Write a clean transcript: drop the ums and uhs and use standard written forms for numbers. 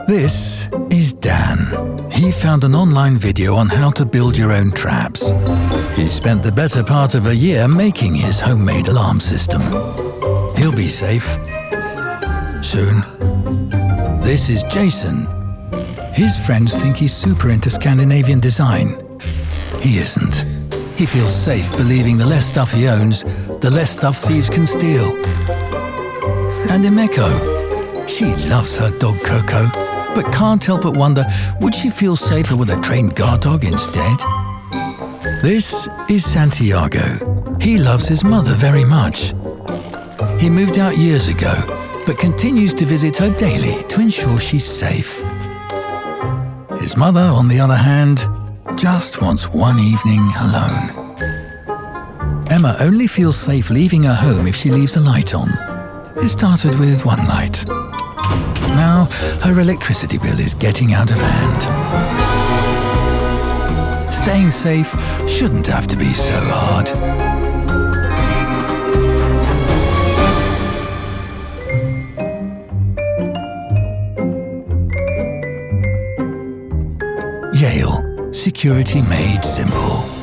This is Dan. He found an online video on how to build your own traps. He spent the better part of a year making his homemade alarm system. He'll be safe soon. This is Jason. His friends think he's super into Scandinavian design. He isn't. He feels safe believing the less stuff he owns, the less stuff thieves can steal. And Emeko. She loves her dog Coco, but can't help but wonder, would she feel safer with a trained guard dog instead? This is Santiago. He loves his mother very much. He moved out years ago, but continues to visit her daily to ensure she's safe. His mother, on the other hand, just wants one evening alone. Emma only feels safe leaving her home if she leaves a light on. It started with one light. Now, her electricity bill is getting out of hand. Staying safe shouldn't have to be so hard. Yale. Security made simple.